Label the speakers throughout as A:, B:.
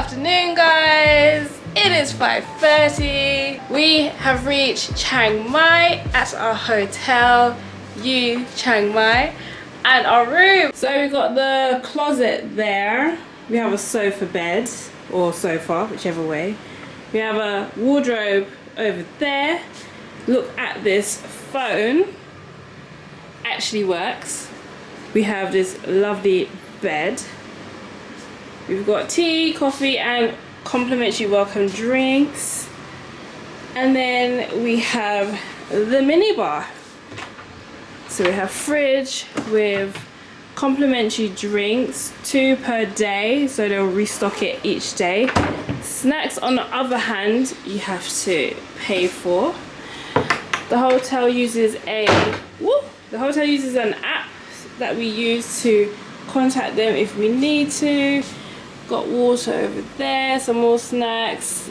A: afternoon, guys. It is 5:30. We have reached Chiang Mai at our hotel, U Chiang Mai, and our room. So we got the closet there. We have a sofa bed, or sofa, whichever way. We have a wardrobe over there. Look at this phone. Actually works. We have this lovely bed. We've got tea, coffee, and complimentary welcome drinks. And then we have the mini bar. So we have fridge with complimentary drinks, 2 per day, so they'll restock it each day. Snacks, on the other hand, you have to pay for. The hotel uses an app that we use to contact them if we need to. Got water over there, some more snacks,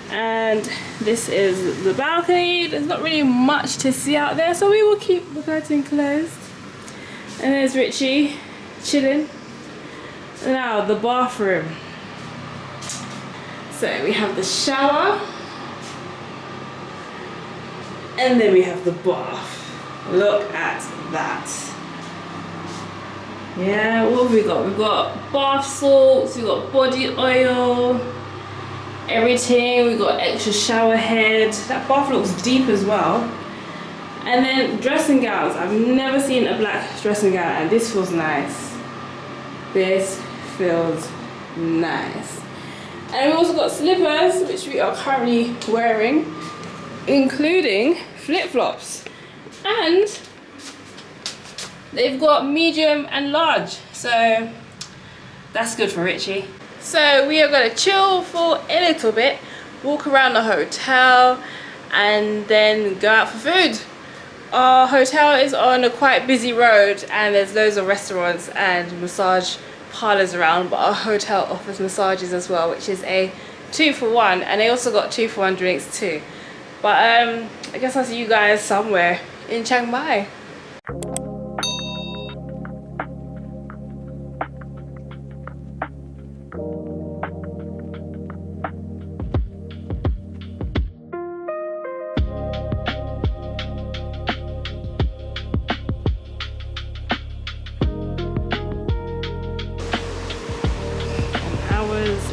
A: and this is the balcony. There's not really much to see out there, so we will keep the curtain closed. And there's Richie chilling. Now the bathroom. So we have the shower, and then we have the bath. Look at that. Yeah, what have we got? We've got bath salts, we've got body oil, everything. We've got extra shower head. That bath looks deep as well. And then dressing gowns. I've never seen a black dressing gown, and this feels nice. This feels nice. And we've also got slippers, which we are currently wearing, including flip-flops. And they've got medium and large, so that's good for Richie. So we are going to chill for a little bit, walk around the hotel, and then go out for food. Our hotel is on a quite busy road, and there's loads of restaurants and massage parlors around, but our hotel offers massages as well, which is a 2-for-1, and they also got 2-for-1 drinks too. But I guess I'll see you guys somewhere in Chiang Mai.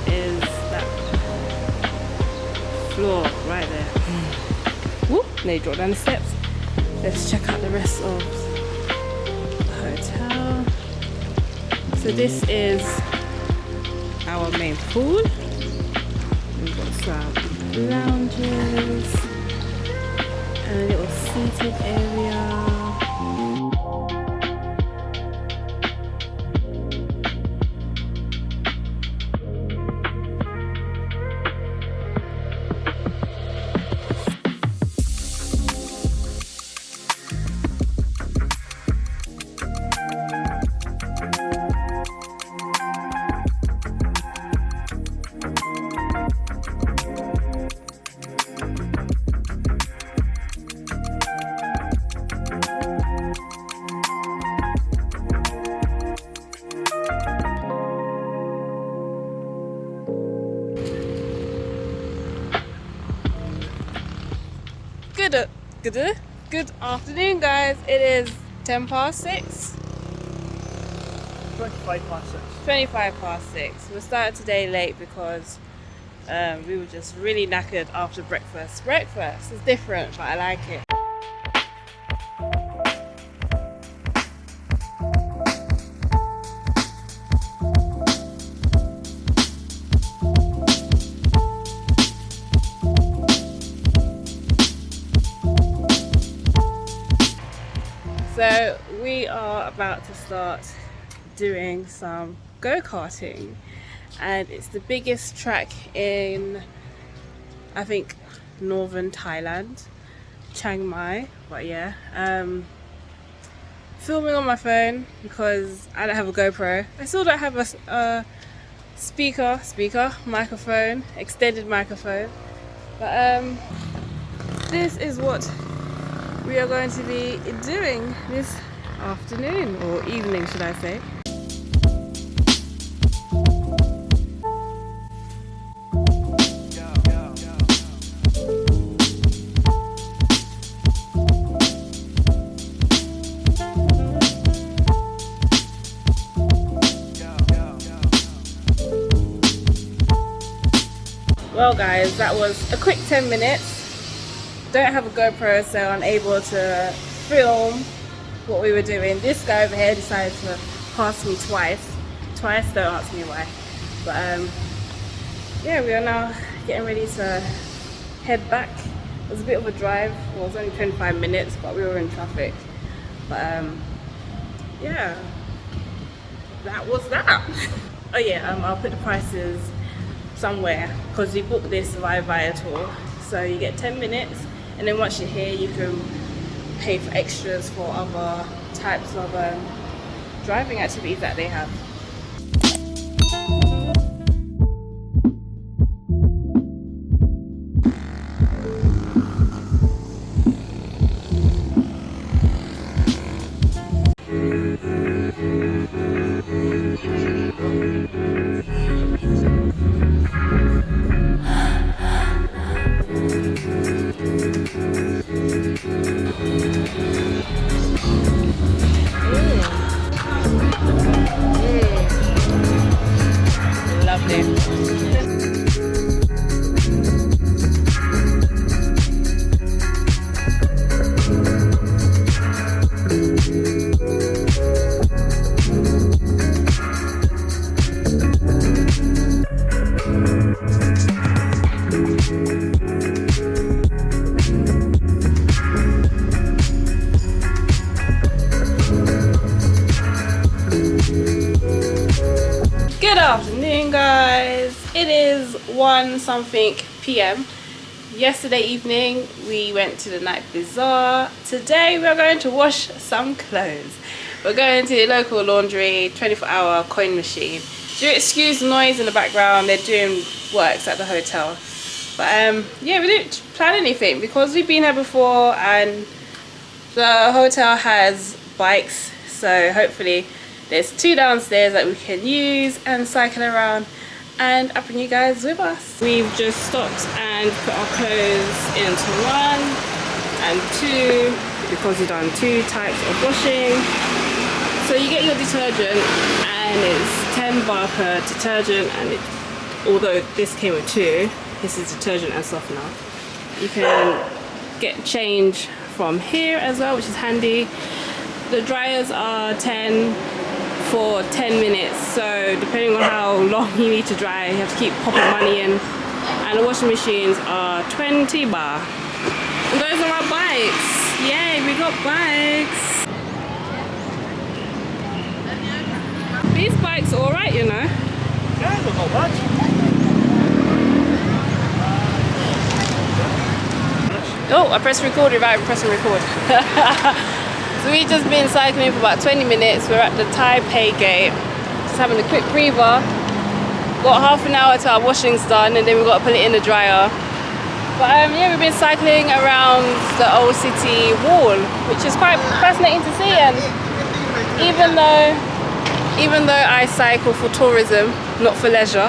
A: Is that floor right there. Whoop, now you drop down the steps. Let's check out the rest of the hotel. So this is our main pool. We've got some lounges and a little seated area. Good afternoon, guys. It is 10 past 6.
B: 25 past 6.
A: 25 past 6. We started today late because we were just really knackered after breakfast. Breakfast is different, but I like it. So we are about to start doing some go-karting, and it's the biggest track in, I think, northern Thailand, Chiang Mai. But yeah, filming on my phone because I don't have a GoPro. I still don't have a microphone, extended microphone, but this is what we are going to be doing this afternoon, or evening should I say. Well guys, that was a quick 10 minutes. Don't have a GoPro, so I'm unable to film what we were doing. This guy over here decided to pass me twice, don't ask me why. But yeah, we are now getting ready to head back. It was a bit of a drive. Well, it was only 25 minutes, but we were in traffic. But yeah, that was that. Oh yeah, I'll put the prices somewhere because we booked this via Viator. So you get 10 minutes, and then once you're here, you can pay for extras for other types of driving activities that they have. Good afternoon guys, it is 1-something p.m. Yesterday evening we went to the night bazaar. Today we are going to wash some clothes. We're going to the local laundry, 24-hour coin machine. Do excuse the noise in the background, they're doing works at the hotel. But yeah, we didn't plan anything because we've been here before and the hotel has bikes, so hopefully there's 2 downstairs that we can use and cycle around, and I bring you guys with us. We've just stopped and put our clothes into 1 and 2 because we've done 2 types of washing. So you get your detergent and it's 10 baht per detergent, and although this came with 2, this is detergent and softener. You can get change from here as well, which is handy. The dryers are 10 for 10 minutes, so depending on how long you need to dry, you have to keep popping money in. And the washing machines are 20 baht. And those are our bikes. Yay, we got bikes. These bikes are alright, you know.
B: Yeah, they're not bad.
A: Oh, I pressed record without pressing record. So we've just been cycling for about 20 minutes. We're at the Taipei gate, just having a quick breather. Got half an hour till our washing's done, and then we've got to put it in the dryer. But yeah, we've been cycling around the old city wall, which is quite fascinating to see. And even though I cycle for tourism, not for leisure,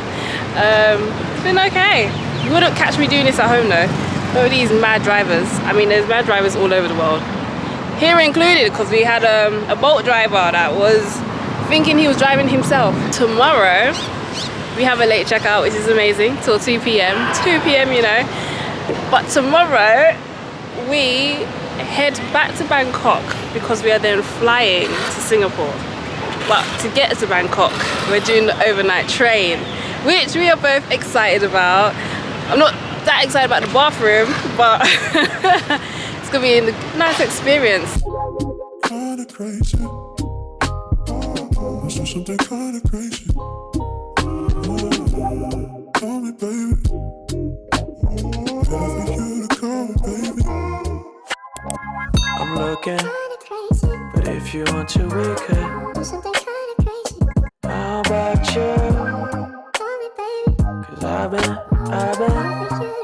A: it's been okay. You wouldn't catch me doing this at home though. There are these mad drivers. I mean, there's mad drivers all over the world. Here included, because we had a Bolt driver that was thinking he was driving himself. Tomorrow, we have a late checkout, which is amazing, till 2 p.m. 2 p.m, you know. But tomorrow, we head back to Bangkok because we are then flying to Singapore. But to get to Bangkok, we're doing the overnight train, which we are both excited about. I'm not that excited about the bathroom, but it's gonna be a nice experience.
C: Kinda crazy. Let's do something kinda crazy. Call me, baby. For you to call me, baby.
D: I'm looking, but if you want to, we could do something kinda crazy. How about you? Call me, baby. Cause I've been,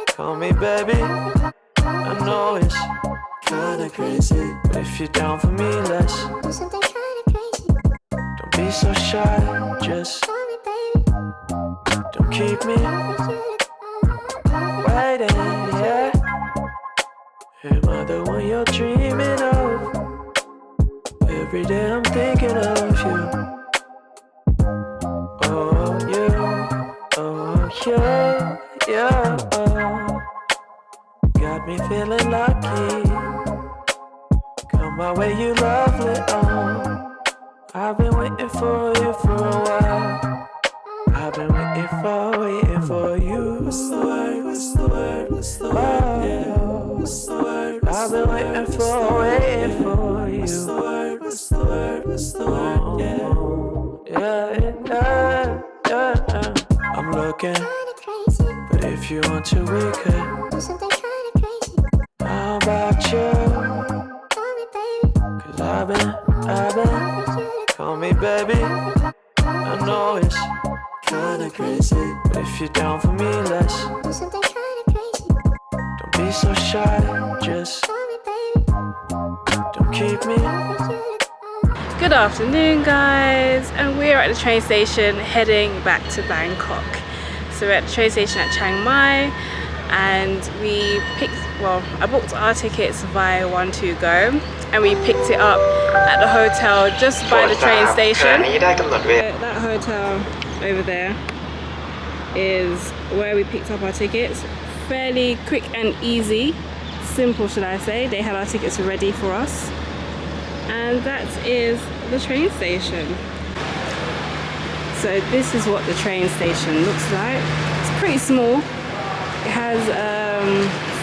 D: call me, baby. I know it's kinda crazy, but if you're down for me, let's do something kinda crazy. Don't be so shy, just call me, baby. Don't keep me waiting, yeah. Am I the one you're dreaming of? Every day I'm thinking of you. Oh, you, yeah. Got me feeling lucky. Come my way, you lovely. I've been waiting for you for a while. I've been waiting for you. What's the word? What's the word? What's the word? Yeah. What's the word? I've been waiting for you. What's the word? What's the word? What's the word? Yeah. I'm looking, but if you want to, we could do something kinda crazy. How about you? Cause I've been, call me baby. I know it's kinda crazy, but if you're down for me, let's do something kinda crazy. Don't be so shy, just call me baby. Don't keep me.
A: Good afternoon, guys, and we're at the train station heading back to Bangkok. So we're at the train station at Chiang Mai, and I booked our tickets via 1-2-Go, and we picked it up at the hotel just by the train station. That hotel over there is where we picked up our tickets. Fairly quick and easy, simple should I say. They had our tickets ready for us, and that is the train station. So this is what the train station looks like. It's pretty small. It has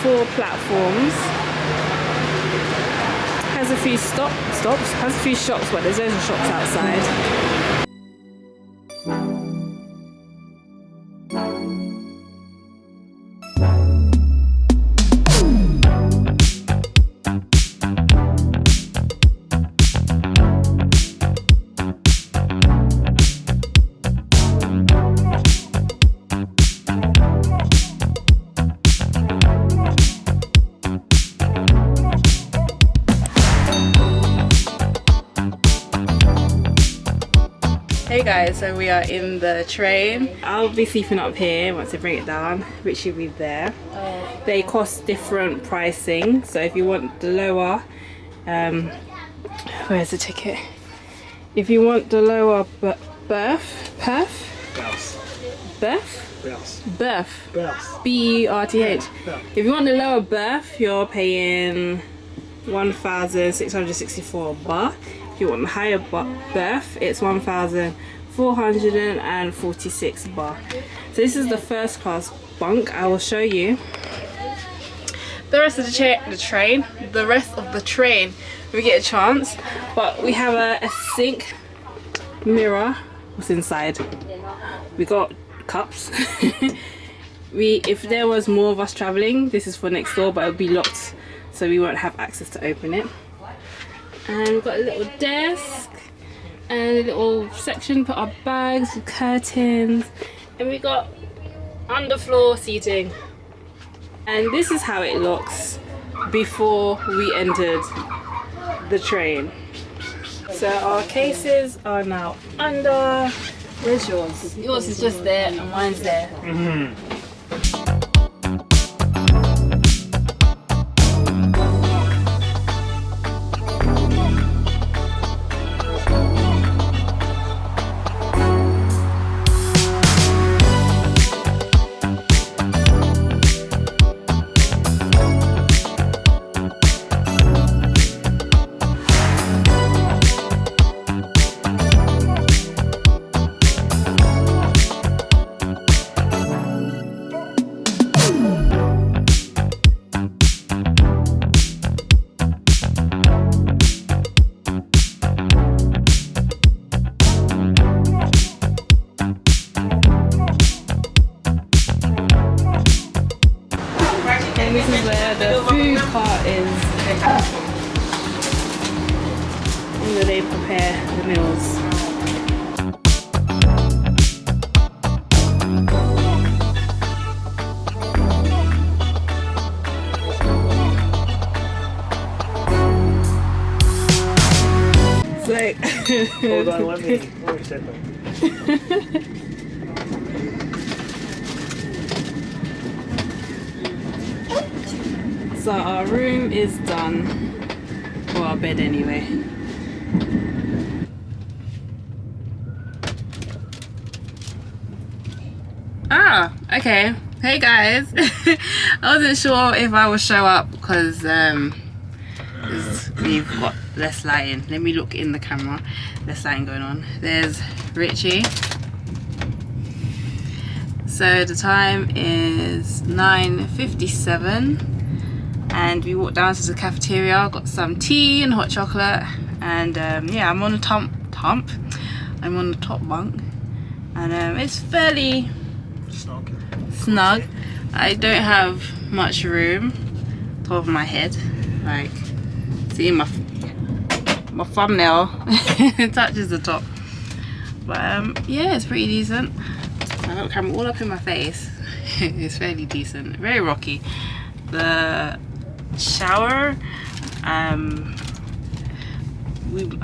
A: 4 platforms. Has a few stops. Has a few shops, but there's loads of shops outside. Hey guys, so we are in the train. I'll be sleeping up here once they bring it down, which will be there. They cost different pricing, so if you want the lower, where's the ticket? If you want the lower berth, B-E-R-T-H. If you want the lower berth, you're paying 1,664 baht. If you want the higher berth, it's 1,446 baht. So this is the first class bunk. I will show you the rest of the train. The rest of the train, we get a chance. But we have a sink, mirror. What's inside? We got cups. If there was more of us traveling, this is for next door, but it'll be locked, so we won't have access to open it. And we've got a little desk and a little section for our bags, curtains, and we got underfloor seating. And this is how it looks before we entered the train. So our cases are now under. Where's yours? Yours is just there and mine's there. This is where the food part is, where they prepare the meals. It's like
B: Hold on, let me set them.
A: So our room is done, or our bed anyway. Ah, okay. Hey guys. I wasn't sure if I would show up because we've got less lighting. Let me look in the camera. Less lighting going on. There's Richie. So the time is 9:57 and we walked down to the cafeteria, got some tea and hot chocolate, and yeah, I'm on the I'm on the top bunk, and it's fairly snug. I don't have much room top of my head, like see my thumbnail touches the top, but yeah, it's pretty decent. I got the camera all up in my face. It's fairly decent, very rocky. The shower, I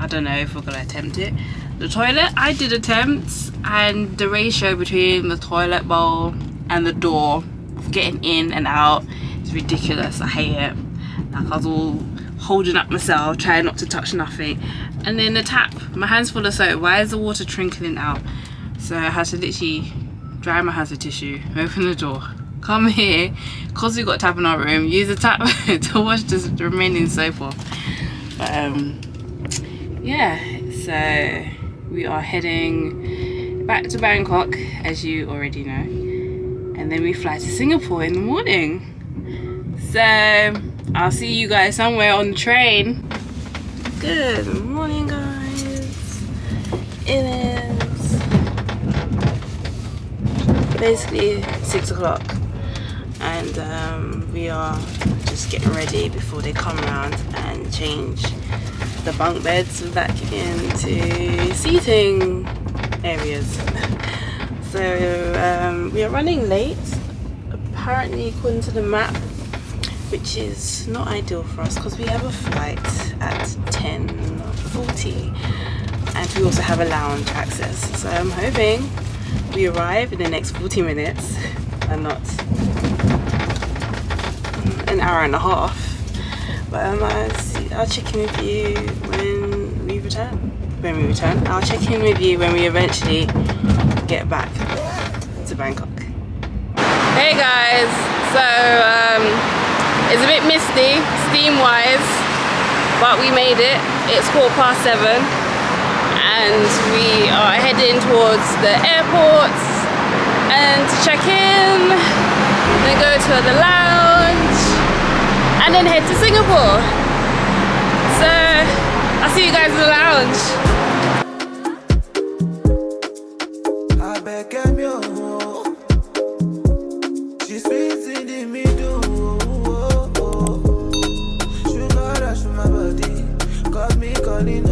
A: don't know if we're gonna attempt it. The toilet, I did attempts, and the ratio between the toilet bowl and the door of getting in and out is ridiculous. I hate it. Like I was all holding up myself, trying not to touch nothing. And then the tap, my hands full of soap. Why is the water trickling out? So I had to literally dry my hands with tissue, open the door, come here, cause we got a tap in our room, use the tap to wash the remaining soap off. But yeah, so we are heading back to Bangkok, as you already know, and then we fly to Singapore in the morning. So I'll see you guys somewhere on the train. Good morning, guys. It is basically 6 o'clock, and we are just getting ready before they come around and change the bunk beds back into seating areas. So we are running late, apparently, according to the map, which is not ideal for us because we have a flight at 10:40 and we also have a lounge access. So I'm hoping we arrive in the next 40 minutes and not an hour and a half. But I'll check in with you when we return. I'll check in with you when we eventually get back to Bangkok. Hey guys, so it's a bit misty steam wise, but we made it. It's 7:15 and we are heading towards the airport and to check in, then go to the lounge and then head to Singapore. So I'll see you guys in the lounge.
D: She's in the middle. Sugar rush my body, got me calling